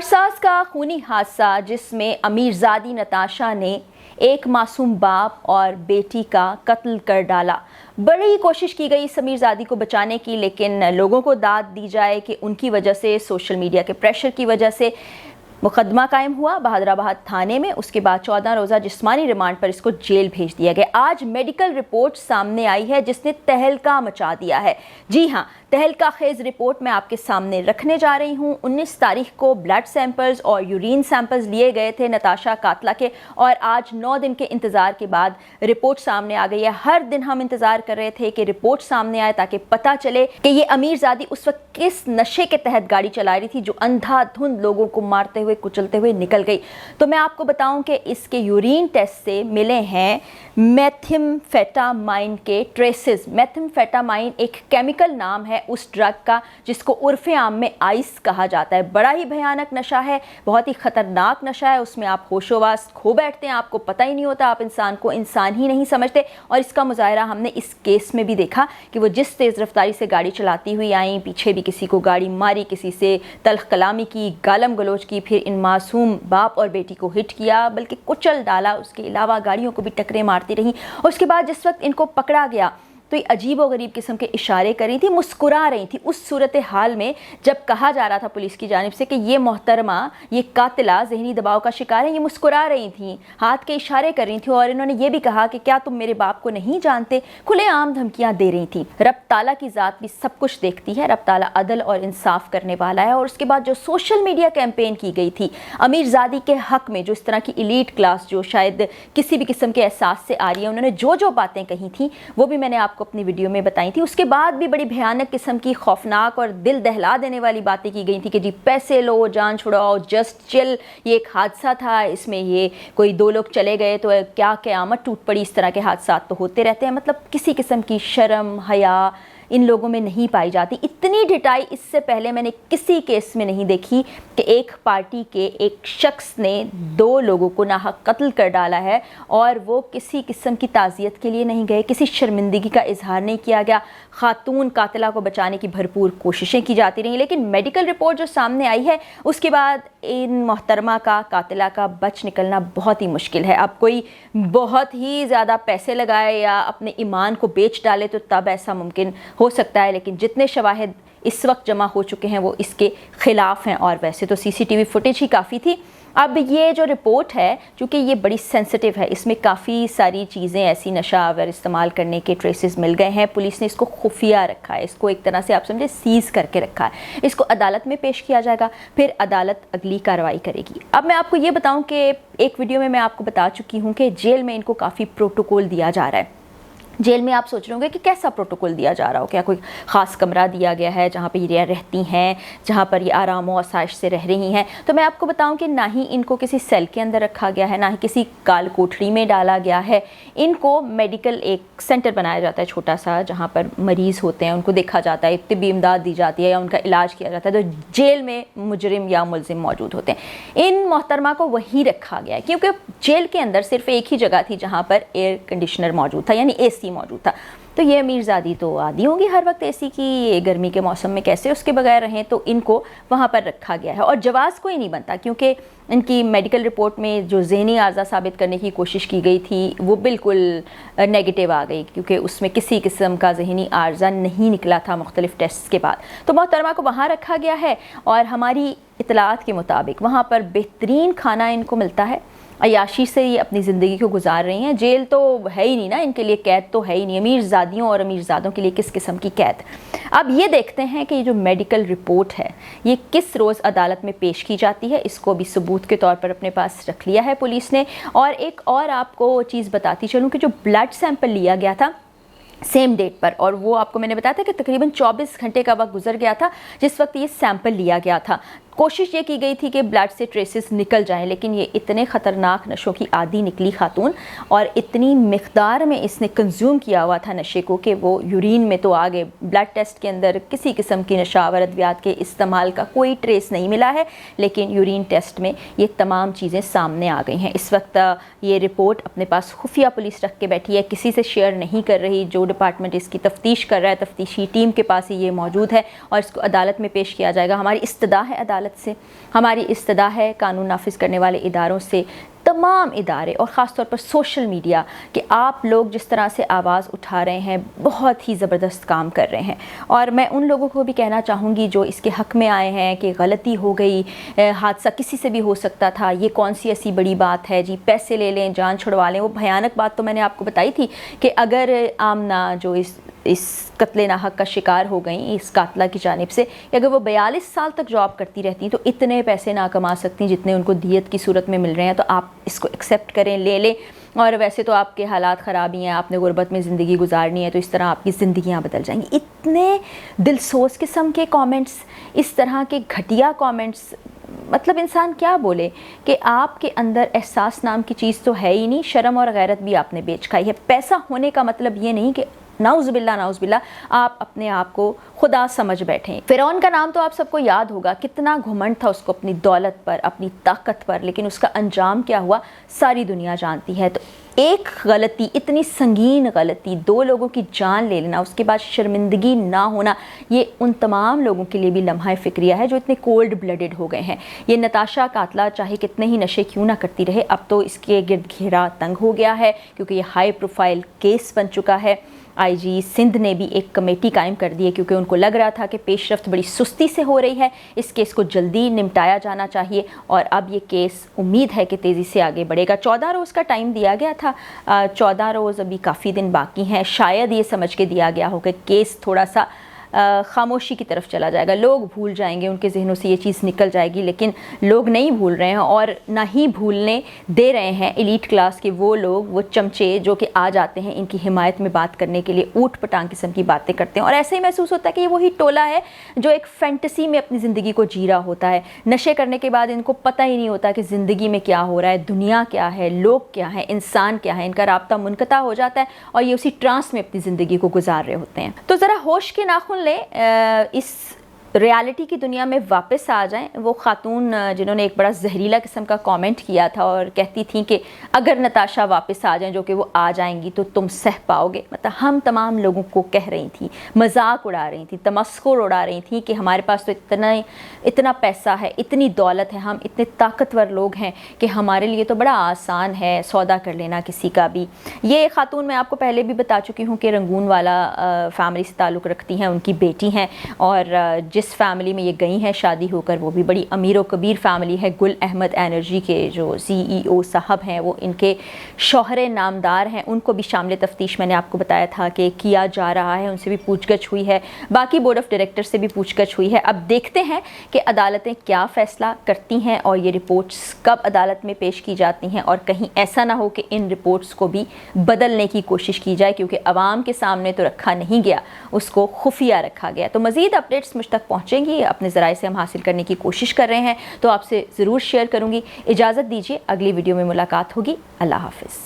कारसाज का खूनी हादसा जिसमें अमीरजादी नताशा ने एक मासूम बाप और बेटी का कत्ल कर डाला। बड़ी कोशिश की गई इस अमीरजादी को बचाने की, लेकिन लोगों को दाद दी जाए कि उनकी वजह से, सोशल मीडिया के प्रेशर की वजह से मुकदमा कायम हुआ बहादुराबाद थाने में। उसके बाद 14 रोज़ा जिस्मानी रिमांड पर इसको जेल भेज दिया गया। आज मेडिकल रिपोर्ट सामने आई है जिसने तहलका मचा दिया है। जी हाँ, तहलका खेज रिपोर्ट मैं आपके सामने रखने जा रही हूँ। 19 तारीख को ब्लड सैंपल्स और यूरिन सैंपल्स लिए गए थे नताशा कातला के, और आज 9 दिन के इंतज़ार के बाद रिपोर्ट सामने आ गई है। हर दिन हम इंतज़ार कर रहे थे कि रिपोर्ट सामने आए ताकि पता चले कि ये अमीरजादी उस वक्त किस नशे के तहत गाड़ी चला रही थी जो अंधाधुंध लोगों को मारते हुए कुचलते हुए निकल गई। तो मैं आपको बताऊं कि इसके यूरिन टेस्ट से मिले हैं मेथाम्फेटामाइन के ट्रेसेस। मेथाम्फेटामाइन एक केमिकल नाम है उस ड्रग का जिसको उर्फ़े आम में आइस कहा जाता है। बड़ा ही भयानक नशा है, बहुत ही ख़तरनाक नशा है। उसमें आप होशोवास खो बैठते हैं, आपको पता ही नहीं होता, आप इंसान को इंसान ही नहीं समझते। और इसका मुजाहरा हमने इस केस में भी देखा कि वो जिस तेज़ रफ्तारी से गाड़ी चलाती हुई आई, पीछे भी किसी को गाड़ी मारी, किसी से तल्ख कलामी की, गालम गलोच की, फिर इन मासूम बाप और बेटी को हिट किया, बल्कि कुचल डाला। उसके अलावा गाड़ियों को भी टक्करें मारती रही। उसके बाद जिस वक्त इनको पकड़ा गया तो ये अजीब व गरीब किस्म के इशारे कर रही थी, मुस्कुरा रही थी। उस सूरत हाल में जब कहा जा रहा था पुलिस की जानिब से कि ये मोहतरमा, ये कातिला ज़हनी दबाव का शिकार है, ये मुस्कुरा रही थी, हाथ के इशारे कर रही थी, और इन्होंने ये भी कहा कि क्या तुम मेरे बाप को नहीं जानते। खुलेआम धमकियां दे रही थी। रब ताला की ज़ात भी सब कुछ देखती है, रब ताला अदल और इंसाफ करने वाला है। और उसके बाद जो सोशल मीडिया कैंपेन की गई थी अमीरजादी के हक में, जो इस तरह की एलीट क्लास जो शायद किसी भी किस्म के एहसास से आ रही है, उन्होंने जो जो बातें कही थी वो भी मैंने आपको अपनी वीडियो में बताई थी। उसके बाद भी बड़ी भयानक किस्म की खौफनाक और दिल दहला देने वाली बातें की गई थी कि जी पैसे लो, जान छुड़ाओ, जस्ट चिल, ये एक हादसा था, इसमें ये कोई 2 लोग चले गए तो क्या क़यामत टूट पड़ी। इस तरह के हादसा तो होते रहते हैं। मतलब किसी किस्म की शर्म हया इन लोगों में नहीं पाई जाती। इतनी ढिठाई इससे पहले मैंने किसी केस में नहीं देखी कि एक पार्टी के एक शख्स ने 2 लोगों को नाहक कत्ल कर डाला है और वो किसी किस्म की ताज़ियत के लिए नहीं गए, किसी शर्मिंदगी का इजहार नहीं किया गया। खातून कातिला को बचाने की भरपूर कोशिशें की जाती रहीं, लेकिन मेडिकल रिपोर्ट जो सामने आई है उसके बाद इन मोहतरमा का, कातिला का बच निकलना बहुत ही मुश्किल है। अब कोई बहुत ही ज़्यादा पैसे लगाए या अपने ईमान को बेच डाले तो तब ऐसा मुमकिन हो सकता है, लेकिन जितने शवाहिद इस वक्त जमा हो चुके हैं वो इसके ख़िलाफ़ हैं। और वैसे तो सीसीटीवी फुटेज ही काफ़ी थी। अब ये जो रिपोर्ट है, चूँकि ये बड़ी सेंसिटिव है, इसमें काफ़ी सारी चीज़ें ऐसी नशा आवर इस्तेमाल करने के ट्रेसेस मिल गए हैं। पुलिस ने इसको खुफिया रखा है, इसको एक तरह से आप समझे सीज़ करके रखा है। इसको अदालत में पेश किया जाएगा, फिर अदालत अगली कार्रवाई करेगी। अब मैं आपको ये बताऊँ कि एक वीडियो में मैं आपको बता चुकी हूँ कि जेल में इनको काफ़ी प्रोटोकॉल दिया जा रहा है। जेल में आप सोच रहे होंगे कि कैसा प्रोटोकॉल दिया जा रहा हो, क्या कोई ख़ास कमरा दिया गया है जहाँ पे ये रहती हैं, जहाँ पर ये आराम व आसाइश से रह रही हैं। तो मैं आपको बताऊं कि ना ही इनको किसी सेल के अंदर रखा गया है, ना ही किसी काल कोठरी में डाला गया है। इनको मेडिकल एक सेंटर बनाया जाता है छोटा सा, जहाँ पर मरीज़ होते हैं, उनको देखा जाता है, तिब्बी इमदाद दी जाती है या उनका इलाज किया जाता है। तो जेल में मुजरिम या मुलजिम मौजूद होते हैं। इन मोहतरमा को वहीं रखा गया है क्योंकि जेल के अंदर सिर्फ एक ही जगह थी जहाँ पर एयर कंडीशनर मौजूद था, यानी AC मौजूद था। तो ये अमीरजादी तो आदी होंगी हर वक्त AC की, गर्मी के मौसम में कैसे उसके बगैर रहें, तो इनको वहाँ पर रखा गया है। और जवाज़ कोई नहीं बनता क्योंकि इनकी मेडिकल रिपोर्ट में जो ज़हनी आर्जा साबित करने की कोशिश की गई थी वो बिल्कुल नेगेटिव आ गई, क्योंकि उसमें किसी किस्म का ज़हनी आर्जा नहीं निकला था मुख्तलिफ टेस्ट के बाद। तो मोहतरमा को वहाँ रखा गया है और हमारी इतलात के मुताबिक वहाँ पर बेहतरीन खाना इनको मिलता है। अयाशी से ये अपनी ज़िंदगी को गुजार रही हैं। जेल तो है ही नहीं ना इनके लिए, कैद तो है ही नहीं। अमीरजादियों और अमीरजादों के लिए किस किस्म की कैद। अब ये देखते हैं कि ये जो मेडिकल रिपोर्ट है ये किस रोज़ अदालत में पेश की जाती है। इसको भी सबूत के तौर पर अपने पास रख लिया है पुलिस ने। और एक और आपको चीज़ बताती चलूँ कि जो ब्लड सैंपल लिया गया था सेम डेट पर, और वो आपको मैंने बताया था कि तकरीबन 24 घंटे का वक्त गुजर गया था जिस वक्त ये सैंपल लिया गया था। कोशिश ये की गई थी कि ब्लड से ट्रेसेस निकल जाएं, लेकिन ये इतने ख़तरनाक नशों की आदी निकली खातून, और इतनी मिक़दार में इसने कंज्यूम किया हुआ था नशे को कि वो यूरिन में तो आ गए। ब्लड टेस्ट के अंदर किसी किस्म की नशावर अद्वियात के इस्तेमाल का कोई ट्रेस नहीं मिला है, लेकिन यूरिन टेस्ट में ये तमाम चीज़ें सामने आ गई हैं। इस वक्त ये रिपोर्ट अपने पास खुफिया पुलिस रख के बैठी है, किसी से शेयर नहीं कर रही। जो डिपार्टमेंट इसकी तफ्तीश कर रहा है, तफ्तीशी टीम के पास ही ये मौजूद है और इसको अदालत में पेश किया जाएगा। हमारी इस्तदा है अदालत عدالت سے. ہماری استدعا ہے قانون نافذ کرنے والے اداروں سے, تمام ادارے اور خاص طور پر سوشل میڈیا, کہ آپ لوگ جس طرح سے آواز اٹھا رہے ہیں بہت ہی زبردست کام کر رہے ہیں. اور میں ان لوگوں کو بھی کہنا چاہوں گی جو اس کے حق میں آئے ہیں کہ غلطی ہو گئی, حادثہ کسی سے بھی ہو سکتا تھا, یہ کون سی ایسی بڑی بات ہے جی, پیسے لے لیں, جان چھڑوا لیں. وہ بھیانک بات تو میں نے آپ کو بتائی تھی کہ اگر آمنہ جو اس قتل ناحق کا شکار ہو گئیں اس قاتلہ کی جانب سے, کہ اگر وہ 42 سال تک جاب کرتی رہتی تو اتنے پیسے نہ کما سکتی جتنے ان کو دیت کی صورت میں مل رہے ہیں. تو آپ اس کو ایکسیپٹ کریں, لے لیں. اور ویسے تو آپ کے حالات خراب ہی ہیں, آپ نے غربت میں زندگی گزارنی ہے, تو اس طرح آپ کی زندگیاں بدل جائیں گی. اتنے دلسوز قسم کے کامنٹس, اس طرح کے گھٹیا کامنٹس, مطلب انسان کیا بولے کہ آپ کے اندر احساس نام کی چیز تو ہے ہی نہیں. شرم اور غیرت بھی آپ نے بیچ کھائی ہے. پیسہ ہونے کا مطلب یہ نہیں کہ نعوذ باللہ آپ اپنے آپ کو خدا سمجھ بیٹھیں. فرعون کا نام تو آپ سب کو یاد ہوگا, کتنا گھمنڈ تھا اس کو اپنی دولت پر, اپنی طاقت پر, لیکن اس کا انجام کیا ہوا ساری دنیا جانتی ہے. تو ایک غلطی, اتنی سنگین غلطی, 2 لوگوں کی جان لے لینا, اس کے بعد شرمندگی نہ ہونا, یہ ان تمام لوگوں کے لیے بھی لمحہ فکریہ ہے جو اتنے کولڈ بلڈڈ ہو گئے ہیں. یہ نتاشا قاتلہ چاہے کتنے ہی نشے کیوں نہ کرتی رہے, اب تو اس کے گرد گھیرا تنگ ہو گیا ہے کیونکہ یہ ہائی پروفائل کیس بن چکا ہے. آئی جی سندھ نے بھی ایک کمیٹی قائم کر دی ہے کیونکہ ان کو لگ رہا تھا کہ پیش رفت بڑی سستی سے ہو رہی ہے, اس کیس کو جلدی نمٹایا جانا چاہیے. اور اب یہ کیس امید ہے کہ تیزی سے آگے بڑھے گا. 14 روز کا ٹائم دیا گیا تھا, 14 روز ابھی کافی دن باقی ہیں. شاید یہ سمجھ کے دیا گیا ہو کہ کیس تھوڑا سا خاموشی کی طرف چلا جائے گا, لوگ بھول جائیں گے, ان کے ذہنوں سے یہ چیز نکل جائے گی. لیکن لوگ نہیں بھول رہے ہیں اور نہ ہی بھولنے دے رہے ہیں ایلیٹ کلاس کے وہ لوگ, وہ چمچے جو کہ آ جاتے ہیں ان کی حمایت میں بات کرنے کے لیے, اوٹ پٹانگ قسم کی باتیں کرتے ہیں. اور ایسے ہی محسوس ہوتا ہے کہ یہ وہی ٹولہ ہے جو ایک فینٹسی میں اپنی زندگی کو جی رہا ہوتا ہے. نشے کرنے کے بعد ان کو پتہ ہی نہیں ہوتا کہ زندگی میں کیا ہو رہا ہے, دنیا کیا ہے, لوگ کیا ہیں, انسان کیا ہے. ان کا رابطہ منقطع ہو جاتا ہے اور یہ اسی ٹرانس میں اپنی زندگی کو گزار رہے ہوتے ہیں. تو ذرا ہوش کے ناخن لیں, اس ریالٹی کی دنیا میں واپس آ جائیں. وہ خاتون جنہوں نے ایک بڑا زہریلا قسم کا کامنٹ کیا تھا اور کہتی تھیں کہ اگر نتاشا واپس آ جائیں, جو کہ وہ آ جائیں گی, تو تم سہ پاؤ گے. مطلب ہم تمام لوگوں کو کہہ رہی تھیں, مذاق اڑا رہی تھیں, تمسخر اڑا رہی تھیں کہ ہمارے پاس تو اتنا پیسہ ہے, اتنی دولت ہے, ہم اتنے طاقتور لوگ ہیں کہ ہمارے لیے تو بڑا آسان ہے سودا کر لینا کسی کا بھی. یہ خاتون میں آپ کو پہلے بھی بتا چکی ہوں کہ رنگون والا فیملی سے تعلق رکھتی ہیں, ان کی بیٹی ہیں, اور جس فیملی میں یہ گئی ہیں شادی ہو کر وہ بھی بڑی امیر و کبیر فیملی ہے. گل احمد انرجی کے جو CEO صاحب ہیں وہ ان کے شوہر نامدار ہیں. ان کو بھی شامل تفتیش میں نے آپ کو بتایا تھا کہ کیا جا رہا ہے, ان سے بھی پوچھ گچھ ہوئی ہے, باقی بورڈ آف ڈائریکٹر سے بھی پوچھ گچھ ہوئی ہے. اب دیکھتے ہیں کہ عدالتیں کیا فیصلہ کرتی ہیں اور یہ رپورٹس کب عدالت میں پیش کی جاتی ہیں, اور کہیں ایسا نہ ہو کہ ان رپورٹس کو بھی بدلنے کی کوشش کی جائے, کیونکہ عوام کے سامنے تو رکھا نہیں گیا, اس کو خفیہ رکھا گیا. تو مزید اپڈیٹس مجھ تک پہنچیں گی, اپنے ذرائع سے ہم حاصل کرنے کی کوشش کر رہے ہیں, تو آپ سے ضرور شیئر کروں گی. اجازت دیجیے, اگلی ویڈیو میں ملاقات ہوگی. اللہ حافظ.